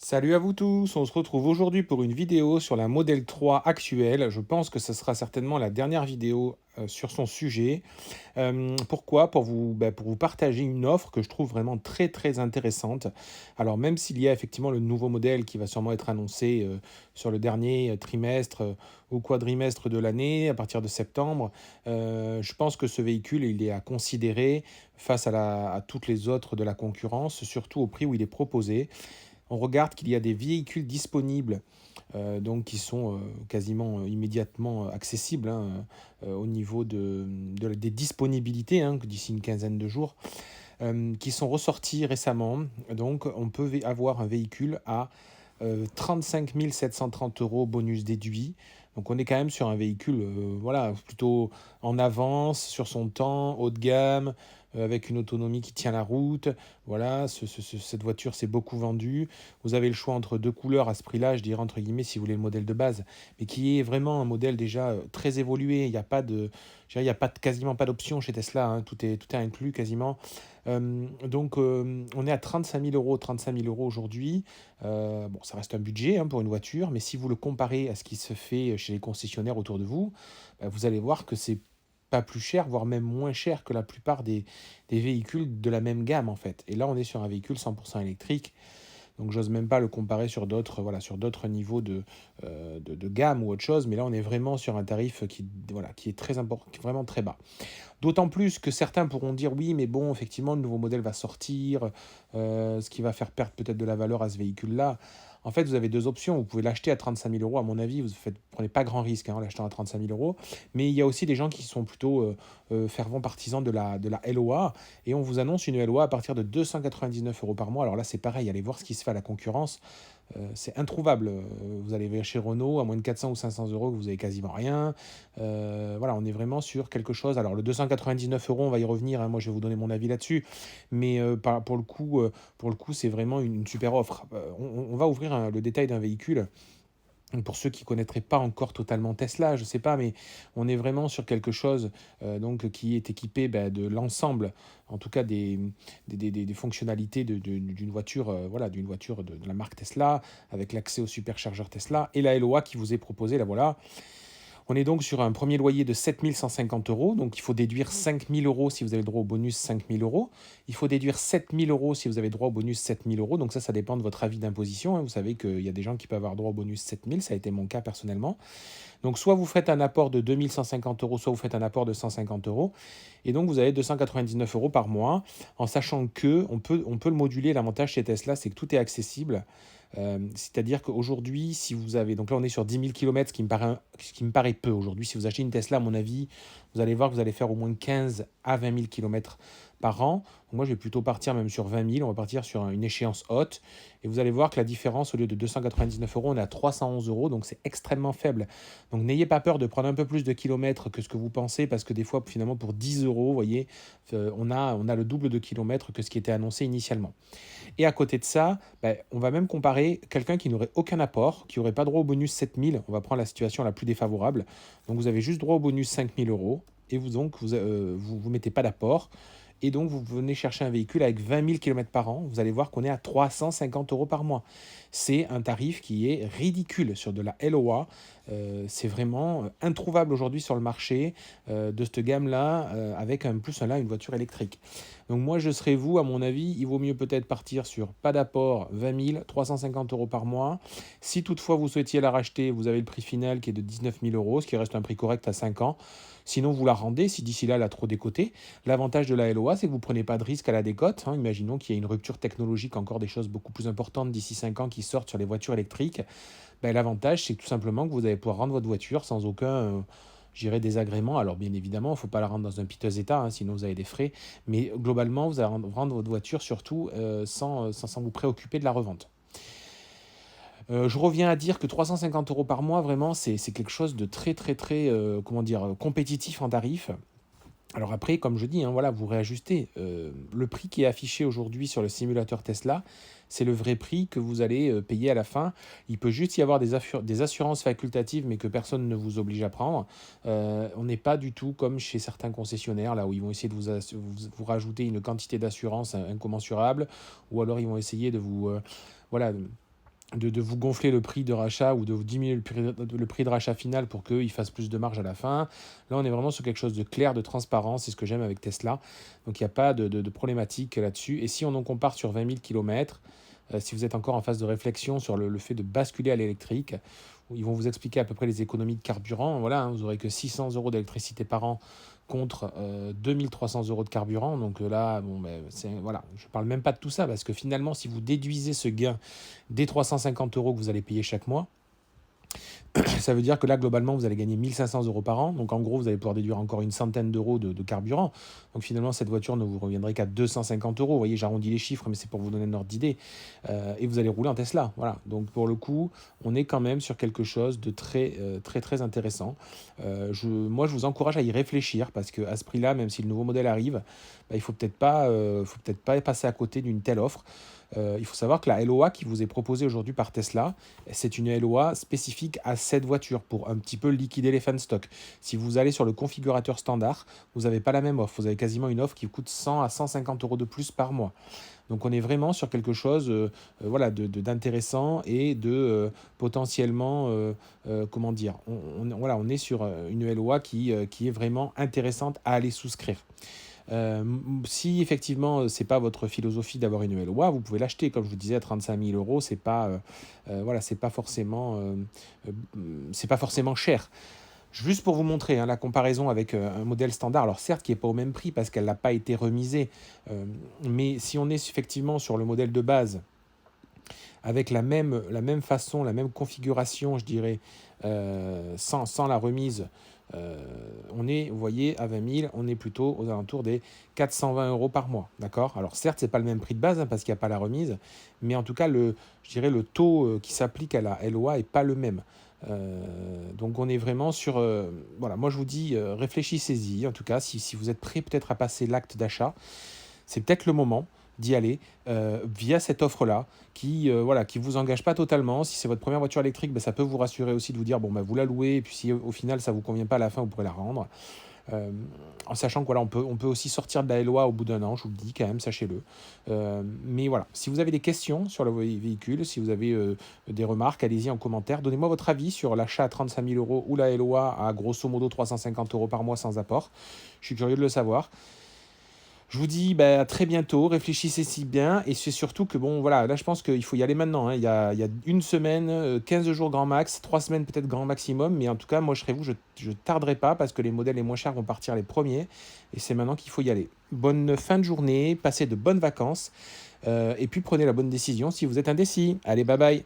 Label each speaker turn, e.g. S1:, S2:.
S1: Salut à vous tous, on se retrouve aujourd'hui pour une vidéo sur la Model 3 actuelle. Je pense que ce sera certainement la dernière vidéo sur son sujet. Pourquoi? Pour vous partager une offre que je trouve vraiment très très intéressante. Alors même s'il y a effectivement le nouveau modèle qui va sûrement être annoncé sur le dernier trimestre ou quadrimestre de l'année, à partir de septembre, je pense que ce véhicule, il est à considérer face à toutes les autres de la concurrence, surtout au prix où il est proposé. On regarde qu'il y a des véhicules disponibles donc qui sont quasiment immédiatement accessibles hein, au niveau des disponibilités, hein, d'ici une quinzaine de jours, qui sont ressortis récemment. Donc on peut avoir un véhicule à 35 730 euros bonus déduit. Donc on est quand même sur un véhicule voilà, plutôt en avance sur son temps, haut de gamme, avec une autonomie qui tient la route. Voilà, cette voiture s'est beaucoup vendue. Vous avez le choix entre deux couleurs à ce prix-là, je dirais entre guillemets, si vous voulez le modèle de base, mais qui est vraiment un modèle déjà très évolué. Il n'y a pas de, je dirais, il y a pas de- quasiment pas d'options chez Tesla, hein. Tout est inclus quasiment. On est à 35 000 euros, 35 000 euros aujourd'hui. Bon, ça reste un budget hein, pour une voiture, mais si vous le comparez à ce qui se fait chez les concessionnaires autour de vous, vous allez voir que c'est pas plus cher, voire même moins cher que la plupart des véhicules de la même gamme en fait. Et là, on est sur un véhicule 100% électrique. Donc j'ose même pas le comparer sur d'autres voilà, sur d'autres niveaux de gamme ou autre chose, mais là on est vraiment sur un tarif voilà, qui est très important, vraiment très bas. D'autant plus que certains pourront dire oui, mais bon, effectivement, le nouveau modèle va sortir, ce qui va faire perdre peut-être de la valeur à ce véhicule-là. En fait, vous avez deux options. Vous pouvez l'acheter à 35 000 euros. À mon avis, vous ne prenez pas grand risque hein, en l'achetant à 35 000 euros. Mais il y a aussi des gens qui sont plutôt fervents partisans de la LOA. Et on vous annonce une LOA à partir de 299 euros par mois. Alors là, c'est pareil. Allez voir ce qui se fait à la concurrence. C'est introuvable. Vous allez chez Renault à moins de 400 ou 500 euros, vous avez quasiment rien. Voilà, on est vraiment sur quelque chose. Alors le 299 euros, on va y revenir. Hein, moi, je vais vous donner mon avis là-dessus. Mais pour le coup, c'est vraiment une super offre. On va ouvrir le détail d'un véhicule. Pour ceux qui ne connaîtraient pas encore totalement Tesla, je ne sais pas, mais on est vraiment sur quelque chose donc, qui est équipé de l'ensemble, en tout cas des fonctionnalités d'une voiture, voilà, d'une voiture de la marque Tesla, avec l'accès au superchargeur Tesla et la LOA qui vous est proposée, là voilà. On est donc sur un premier loyer de 7 150 euros. Donc il faut déduire 5 000 euros si vous avez le droit au bonus 5 000 euros. Il faut déduire 7 000 euros si vous avez droit au bonus 7 000 euros. Donc ça dépend de votre avis d'imposition, hein. Vous savez qu'il y a des gens qui peuvent avoir droit au bonus 7 000. Ça a été mon cas personnellement. Donc soit vous faites un apport de 2 150 euros, soit vous faites un apport de 150 euros. Et donc vous avez 299 euros par mois, en sachant que on peut le moduler. L'avantage chez Tesla, c'est que tout est accessible. C'est-à-dire qu'aujourd'hui, si vous avez... Donc là, on est sur 10 000 km, ce qui me paraît peu aujourd'hui. Si vous achetez une Tesla, à mon avis, vous allez voir que vous allez faire au moins 15 à 20 000 km par an. Donc moi, je vais plutôt partir même sur 20 000. On va partir sur une échéance haute. Et vous allez voir que la différence, au lieu de 299 euros, on est à 311 euros. Donc c'est extrêmement faible. Donc n'ayez pas peur de prendre un peu plus de kilomètres que ce que vous pensez, parce que des fois, finalement, pour 10 euros, vous voyez, on a le double de kilomètres que ce qui était annoncé initialement. Et à côté de ça, on va même comparer quelqu'un qui n'aurait aucun apport, qui n'aurait pas droit au bonus 7 000. On va prendre la situation la plus défavorable. Donc vous avez juste droit au bonus 5 000 euros et vous mettez pas d'apport. Et donc, vous venez chercher un véhicule avec 20 000 km par an. Vous allez voir qu'on est à 350 euros par mois. C'est un tarif qui est ridicule sur de la LOA. C'est vraiment introuvable aujourd'hui sur le marché de cette gamme-là, avec en plus là, une voiture électrique. Donc moi, je serais vous, à mon avis, il vaut mieux peut-être partir sur pas d'apport, 20 000, 350 euros par mois. Si toutefois vous souhaitiez la racheter, vous avez le prix final qui est de 19 000 euros, ce qui reste un prix correct à 5 ans. Sinon, vous la rendez si d'ici là, elle a trop décoté. L'avantage de la LOA, c'est que vous ne prenez pas de risque à la décote, hein. Imaginons qu'il y ait une rupture technologique, encore des choses beaucoup plus importantes d'ici 5 ans qui sortent sur les voitures électriques. L'avantage, c'est tout simplement que vous allez pouvoir rendre votre voiture sans aucun, désagrément. Alors, bien évidemment, il ne faut pas la rendre dans un piteux état, hein, sinon vous avez des frais. Mais globalement, vous allez rendre votre voiture surtout sans vous préoccuper de la revente. Je reviens à dire que 350 euros par mois, vraiment, c'est quelque chose de très, très, très, comment dire, compétitif en tarif. Alors après, comme je dis, hein, voilà, vous réajustez. Le prix qui est affiché aujourd'hui sur le simulateur Tesla, c'est le vrai prix que vous allez payer à la fin. Il peut juste y avoir des assurances facultatives, mais que personne ne vous oblige à prendre. On n'est pas du tout comme chez certains concessionnaires, là où ils vont essayer de vous rajouter une quantité d'assurance incommensurable, ou alors ils vont essayer de vous... voilà, de vous gonfler le prix de rachat ou de vous diminuer le prix de rachat final pour qu'il fasse plus de marge à la fin. Là, on est vraiment sur quelque chose de clair, de transparent. C'est ce que j'aime avec Tesla. Donc, il n'y a pas de problématique là-dessus. Et si on en compare sur 20 000 km, si vous êtes encore en phase de réflexion sur le fait de basculer à l'électrique, ils vont vous expliquer à peu près les économies de carburant. Voilà, hein, vous n'aurez que 600 euros d'électricité par an contre 2300 euros de carburant. Donc là, bon, ben, voilà, je ne parle même pas de tout ça parce que finalement, si vous déduisez ce gain des 350 euros que vous allez payer chaque mois, ça veut dire que là, globalement, vous allez gagner 1500 euros par an. Donc, en gros, vous allez pouvoir déduire encore une centaine d'euros de carburant. Donc, finalement, cette voiture ne vous reviendrait qu'à 250 euros. Vous voyez, j'arrondis les chiffres, mais c'est pour vous donner une ordre d'idée. Et vous allez rouler en Tesla. Voilà. Donc, pour le coup, on est quand même sur quelque chose de très, très, très intéressant. Moi, je vous encourage à y réfléchir parce qu'à ce prix-là, même si le nouveau modèle arrive, bah, il ne faut peut-être pas passer à côté d'une telle offre. Il faut savoir que la LOA qui vous est proposée aujourd'hui par Tesla, c'est une LOA spécifique à cette voiture pour un petit peu liquider les fan stock. Si vous allez sur le configurateur standard, vous n'avez pas la même offre. Vous avez quasiment une offre qui coûte 100 à 150 euros de plus par mois. Donc on est vraiment sur quelque chose voilà, d'intéressant et de potentiellement, comment dire, voilà, on est sur une LOA qui est vraiment intéressante à aller souscrire. Si effectivement c'est pas votre philosophie d'avoir une LOA, vous pouvez l'acheter, comme je vous disais, à 35 000 euros, voilà, c'est pas forcément cher. Juste pour vous montrer hein, la comparaison avec un modèle standard, alors certes qui n'est pas au même prix parce qu'elle n'a pas été remisée, mais si on est effectivement sur le modèle de base, avec la même façon, la même configuration, je dirais, sans la remise, on est, vous voyez, à 20 000, on est plutôt aux alentours des 420 euros par mois. D'accord. Alors certes, ce n'est pas le même prix de base hein, parce qu'il n'y a pas la remise, mais en tout cas, je dirais le taux qui s'applique à la LOA n'est pas le même. Donc on est vraiment sur... voilà, moi je vous dis, réfléchissez-y. En tout cas, si vous êtes prêt peut-être à passer l'acte d'achat, c'est peut-être le moment d'y aller via cette offre-là voilà, qui vous engage pas totalement. Si c'est votre première voiture électrique, ben, ça peut vous rassurer aussi de vous dire, bon, ben, vous la louez, et puis si au final ça vous convient pas à la fin, vous pourrez la rendre. En sachant que voilà, on peut aussi sortir de la LOA au bout d'un an, je vous le dis quand même, sachez-le. Mais voilà, si vous avez des questions sur le véhicule, si vous avez des remarques, allez-y en commentaire. Donnez-moi votre avis sur l'achat à 35 000 euros ou la LOA à grosso modo 350 euros par mois sans apport. Je suis curieux de le savoir. Je vous dis à très bientôt, réfléchissez si bien, et c'est surtout que, bon, voilà, là je pense qu'il faut y aller maintenant, hein. Il y a une semaine, 15 jours grand max, 3 semaines peut-être grand maximum, mais en tout cas, moi je serai vous, je ne tarderai pas parce que les modèles les moins chers vont partir les premiers, et c'est maintenant qu'il faut y aller. Bonne fin de journée, passez de bonnes vacances, et puis prenez la bonne décision si vous êtes indécis. Allez, bye bye.